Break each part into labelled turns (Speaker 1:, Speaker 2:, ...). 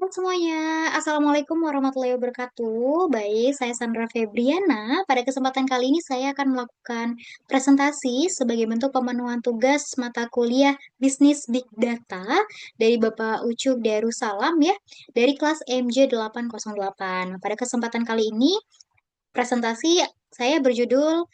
Speaker 1: Semuanya, Assalamualaikum warahmatullahi wabarakatuh. Baik, saya Sandra Febriana. Pada kesempatan kali ini saya akan melakukan presentasi sebagai bentuk pemenuhan tugas mata kuliah Bisnis Big Data dari Bapak Ucup Darussalam ya, dari kelas MJ808. Pada kesempatan kali ini, presentasi saya berjudul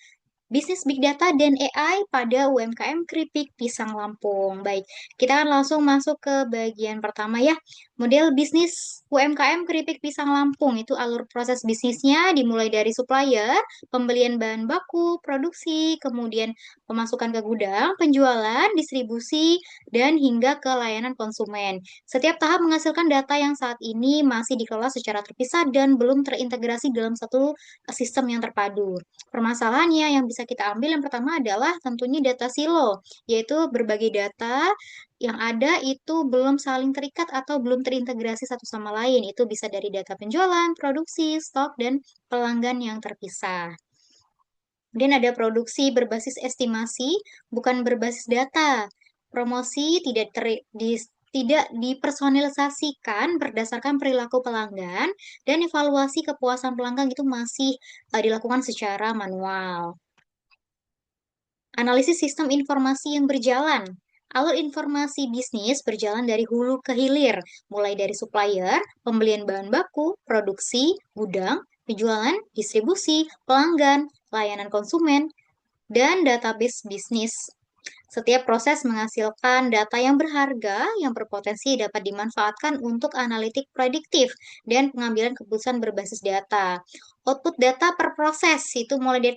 Speaker 1: Bisnis Big Data dan AI pada UMKM Keripik Pisang Lampung. Baik, kita akan langsung masuk ke bagian pertama ya. Model bisnis UMKM Keripik Pisang Lampung itu alur proses bisnisnya dimulai dari supplier, pembelian bahan baku, produksi, kemudian pemasukan ke gudang, penjualan, distribusi, dan hingga ke layanan konsumen. Setiap tahap menghasilkan data yang saat ini masih dikelola secara terpisah dan belum terintegrasi dalam satu sistem yang terpadu. Permasalahannya yang bisa kita ambil yang pertama adalah tentunya data silo, yaitu berbagai data yang ada itu belum saling terikat atau belum terintegrasi satu sama lain. Itu bisa dari data penjualan, produksi, stok, dan pelanggan yang terpisah. Kemudian ada produksi berbasis estimasi, bukan berbasis data. Promosi tidak dipersonalisasikan berdasarkan perilaku pelanggan, dan evaluasi kepuasan pelanggan itu masih dilakukan secara manual. Analisis sistem informasi yang berjalan. Alur informasi bisnis berjalan dari hulu ke hilir, mulai dari supplier, pembelian bahan baku, produksi, gudang, penjualan, distribusi, pelanggan, layanan konsumen, dan database bisnis. Setiap proses menghasilkan data yang berharga yang berpotensi dapat dimanfaatkan untuk analitik prediktif dan pengambilan keputusan berbasis data. Output data per proses itu mulai dari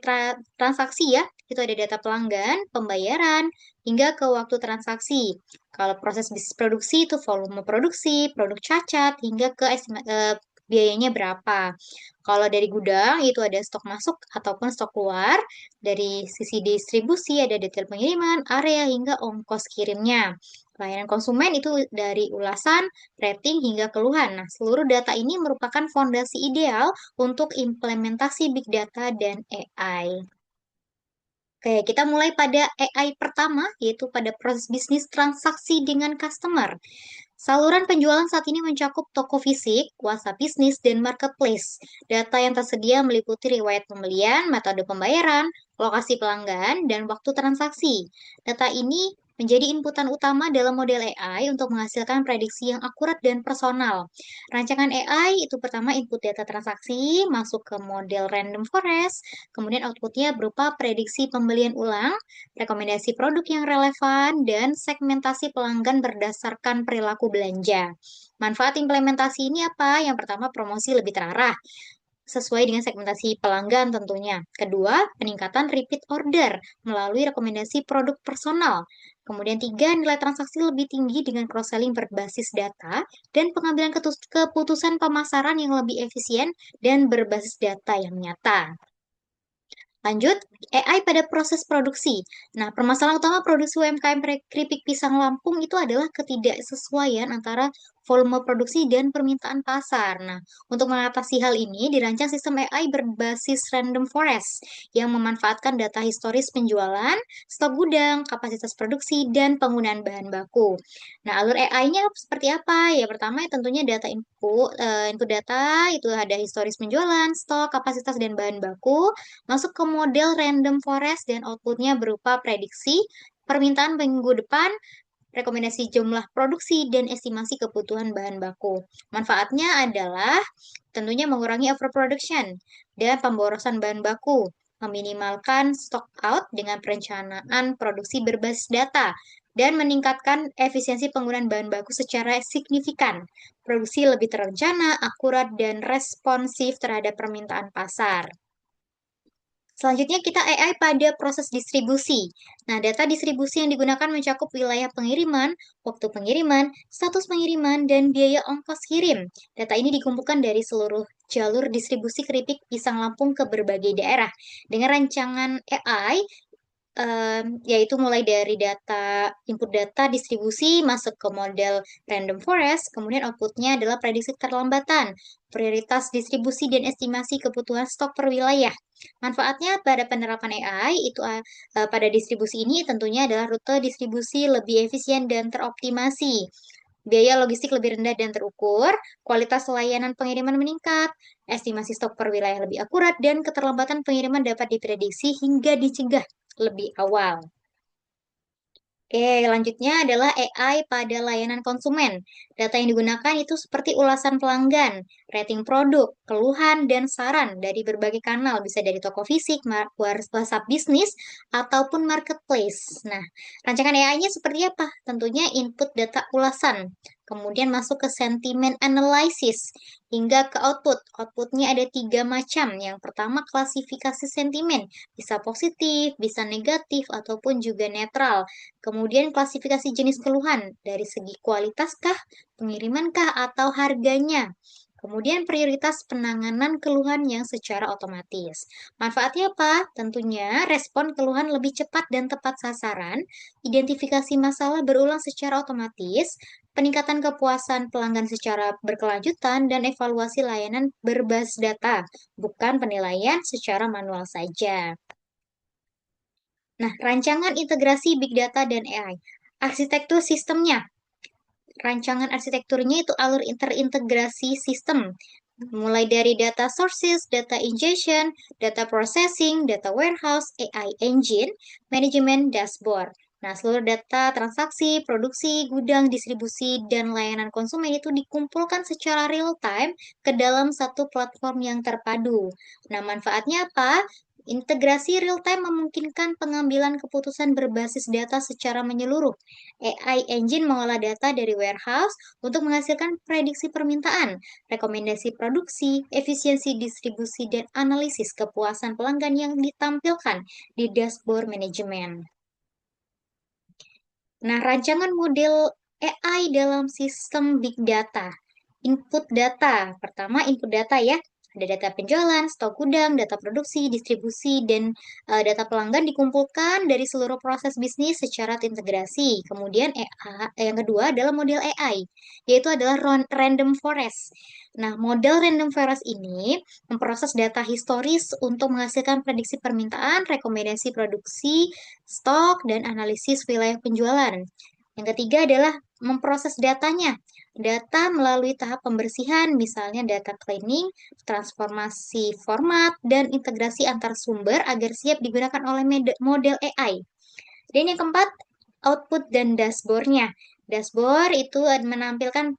Speaker 1: transaksi ya, itu ada data pelanggan, pembayaran, hingga ke waktu transaksi. Kalau proses bisnis produksi itu volume produksi, produk cacat, hingga ke biayanya berapa. Kalau dari gudang itu ada stok masuk ataupun stok keluar. Dari sisi distribusi ada detail pengiriman, area hingga ongkos kirimnya. Layanan konsumen itu dari ulasan, rating hingga keluhan. Nah, seluruh data ini merupakan fondasi ideal untuk implementasi big data dan AI. Oke, kita mulai pada AI pertama, yaitu pada proses bisnis transaksi dengan customer. Saluran penjualan saat ini mencakup toko fisik, WhatsApp bisnis, dan marketplace. Data yang tersedia meliputi riwayat pembelian, metode pembayaran, lokasi pelanggan, dan waktu transaksi. Data ini menjadi inputan utama dalam model AI untuk menghasilkan prediksi yang akurat dan personal. Rancangan AI itu pertama input data transaksi, masuk ke model random forest, kemudian outputnya berupa prediksi pembelian ulang, rekomendasi produk yang relevan, dan segmentasi pelanggan berdasarkan perilaku belanja. Manfaat implementasi ini apa? Yang pertama, promosi lebih terarah sesuai dengan segmentasi pelanggan tentunya. Kedua, peningkatan repeat order melalui rekomendasi produk personal. Kemudian tiga, nilai transaksi lebih tinggi dengan cross-selling berbasis data dan pengambilan keputusan pemasaran yang lebih efisien dan berbasis data yang nyata. Lanjut, AI pada proses produksi. Nah, permasalahan utama produksi UMKM keripik pisang Lampung itu adalah ketidaksesuaian antara volume produksi dan permintaan pasar. Nah, untuk mengatasi hal ini, dirancang sistem AI berbasis random forest yang memanfaatkan data historis penjualan, stok gudang, kapasitas produksi, dan penggunaan bahan baku. Nah, alur AI-nya seperti apa? Ya, pertama ya tentunya data input data itu ada historis penjualan, stok, kapasitas, dan bahan baku masuk ke model random forest dan outputnya berupa prediksi permintaan minggu depan, rekomendasi jumlah produksi, dan estimasi kebutuhan bahan baku. Manfaatnya adalah tentunya mengurangi overproduction dan pemborosan bahan baku, meminimalkan stock out dengan perencanaan produksi berbasis data, dan meningkatkan efisiensi penggunaan bahan baku secara signifikan. Produksi lebih terencana, akurat, dan responsif terhadap permintaan pasar. Selanjutnya kita AI pada proses distribusi. Nah, data distribusi yang digunakan mencakup wilayah pengiriman, waktu pengiriman, status pengiriman, dan biaya ongkos kirim. Data ini dikumpulkan dari seluruh jalur distribusi keripik pisang Lampung ke berbagai daerah. Dengan rancangan AI, yaitu mulai dari input data distribusi masuk ke model random forest, kemudian outputnya adalah prediksi keterlambatan, prioritas distribusi dan estimasi kebutuhan stok per wilayah. Manfaatnya pada penerapan AI itu pada distribusi ini tentunya adalah rute distribusi lebih efisien dan teroptimasi. biaya logistik lebih rendah dan terukur, kualitas layanan pengiriman meningkat, estimasi stok per wilayah lebih akurat, dan keterlambatan pengiriman dapat diprediksi hingga dicegah lebih awal. Oke, selanjutnya adalah AI pada layanan konsumen. Data yang digunakan itu seperti ulasan pelanggan, rating produk, keluhan, dan saran dari berbagai kanal, bisa dari toko fisik, WhatsApp bisnis, ataupun marketplace. Nah, rancangan AI-nya seperti apa? Tentunya input data ulasan, kemudian masuk ke sentimen analysis, hingga ke output. Outputnya ada tiga macam. Yang pertama, klasifikasi sentimen, bisa positif, bisa negatif, ataupun juga netral. Kemudian klasifikasi jenis keluhan dari segi kualitas kah, pengiriman kah, atau harganya. Kemudian prioritas penanganan keluhan yang secara otomatis. Manfaatnya apa? Tentunya respon keluhan lebih cepat dan tepat sasaran, identifikasi masalah berulang secara otomatis, peningkatan kepuasan pelanggan secara berkelanjutan, dan evaluasi layanan berbasis data, bukan penilaian secara manual saja. Nah, rancangan integrasi Big Data dan AI. Arsitektur sistemnya. Rancangan arsitekturnya itu alur terintegrasi sistem. Mulai dari data sources, data ingestion, data processing, data warehouse, AI engine, manajemen dashboard. Nah, seluruh data transaksi, produksi, gudang, distribusi, dan layanan konsumen itu dikumpulkan secara real time ke dalam satu platform yang terpadu. Nah, manfaatnya apa? Integrasi real time memungkinkan pengambilan keputusan berbasis data secara menyeluruh. AI engine mengolah data dari warehouse untuk menghasilkan prediksi permintaan, rekomendasi produksi, efisiensi distribusi, dan analisis kepuasan pelanggan yang ditampilkan di dashboard manajemen. Nah, rancangan model AI dalam sistem big data. Input data. Pertama, input data ya. Ada data penjualan, stok gudang, data produksi, distribusi, dan data pelanggan dikumpulkan dari seluruh proses bisnis secara terintegrasi. Kemudian yang kedua adalah model AI, yaitu adalah random forest. Nah, model random forest ini memproses data historis untuk menghasilkan prediksi permintaan, rekomendasi produksi, stok, dan analisis wilayah penjualan. Yang ketiga adalah memproses datanya. Data melalui tahap pembersihan, misalnya data cleaning, transformasi format, dan integrasi antar sumber agar siap digunakan oleh model AI. Dan yang keempat, output dan dashboardnya. Dashboard itu menampilkan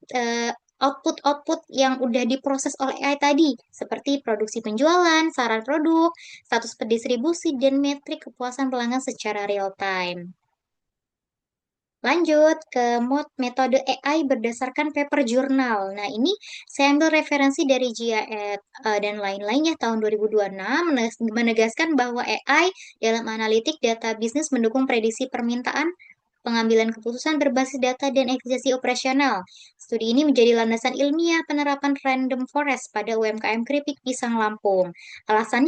Speaker 1: output-output yang udah diproses oleh AI tadi, seperti produksi penjualan, saran produk, status pendistribusi, dan metrik kepuasan pelanggan secara real time. Lanjut ke metode AI berdasarkan paper jurnal. Nah, ini saya ambil referensi dari GIAT dan lain-lainnya tahun 2026 menegaskan bahwa AI dalam analitik data bisnis mendukung prediksi permintaan, pengambilan keputusan berbasis data, dan efisiensi operasional. Studi ini menjadi landasan ilmiah penerapan random forest pada UMKM keripik pisang Lampung. Alasan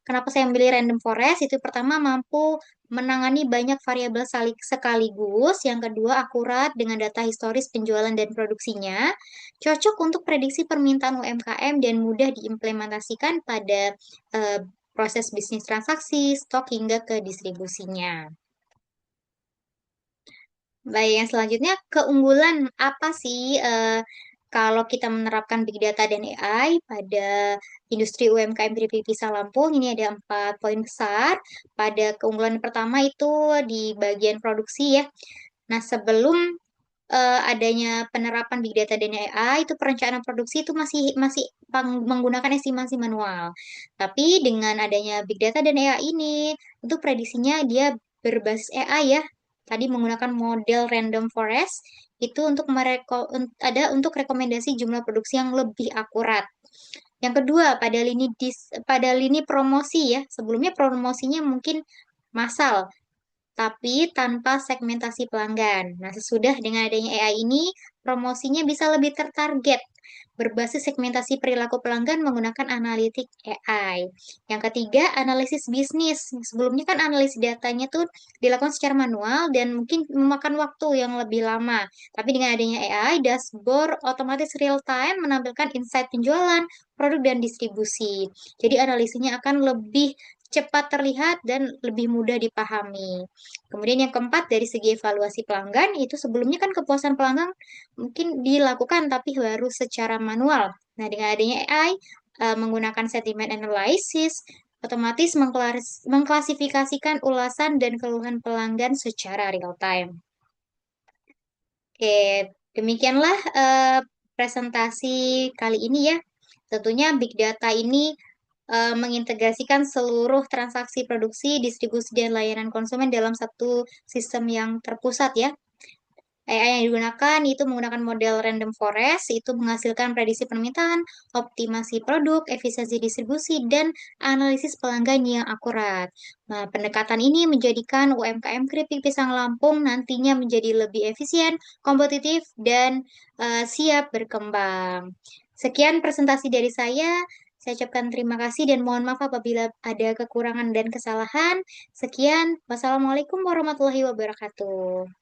Speaker 1: kenapa saya memilih random forest itu pertama mampu menangani banyak variabel sekaligus, yang kedua akurat dengan data historis penjualan dan produksinya, cocok untuk prediksi permintaan UMKM dan mudah diimplementasikan pada eh, proses bisnis transaksi, stok hingga ke distribusinya. Baik, yang selanjutnya keunggulan apa sih kalau kita menerapkan Big Data dan AI pada industri UMKM Keripik Pisang Lampung? Ini ada 4 poin besar. Pada keunggulan pertama itu di bagian produksi ya. Nah, sebelum adanya penerapan Big Data dan AI, itu perencanaan produksi itu masih masih menggunakan estimasi manual. Tapi dengan adanya Big Data dan AI ini, untuk prediksinya dia berbasis AI ya. Tadi menggunakan model random forest itu untuk ada untuk rekomendasi jumlah produksi yang lebih akurat. Yang kedua, pada lini promosi ya. Sebelumnya promosinya mungkin massal, tapi tanpa segmentasi pelanggan. Nah, sesudah dengan adanya AI ini, promosinya bisa lebih tertarget, berbasis segmentasi perilaku pelanggan menggunakan analitik AI. Yang ketiga, analisis bisnis. Sebelumnya kan analisis datanya tuh dilakukan secara manual dan mungkin memakan waktu yang lebih lama. Tapi dengan adanya AI, dashboard otomatis real time menampilkan insight penjualan, produk, dan distribusi. Jadi analisisnya akan lebih cepat terlihat dan lebih mudah dipahami. Kemudian yang keempat, dari segi evaluasi pelanggan, itu sebelumnya kan kepuasan pelanggan mungkin dilakukan tapi baru secara manual. Nah, dengan adanya AI, menggunakan sentiment analysis, otomatis mengklasifikasikan ulasan dan keluhan pelanggan secara real time. Oke, demikianlah presentasi kali ini ya. Tentunya Big Data ini mengintegrasikan seluruh transaksi produksi, distribusi, dan layanan konsumen dalam satu sistem yang terpusat ya. AI yang digunakan itu menggunakan model random forest, itu menghasilkan prediksi permintaan, optimasi produk, efisiensi distribusi, dan analisis pelanggan yang akurat. Nah, pendekatan ini menjadikan UMKM keripik pisang Lampung nantinya menjadi lebih efisien, kompetitif, dan siap berkembang. Sekian presentasi dari saya. Saya ucapkan terima kasih dan mohon maaf apabila ada kekurangan dan kesalahan. Sekian, wassalamualaikum warahmatullahi wabarakatuh.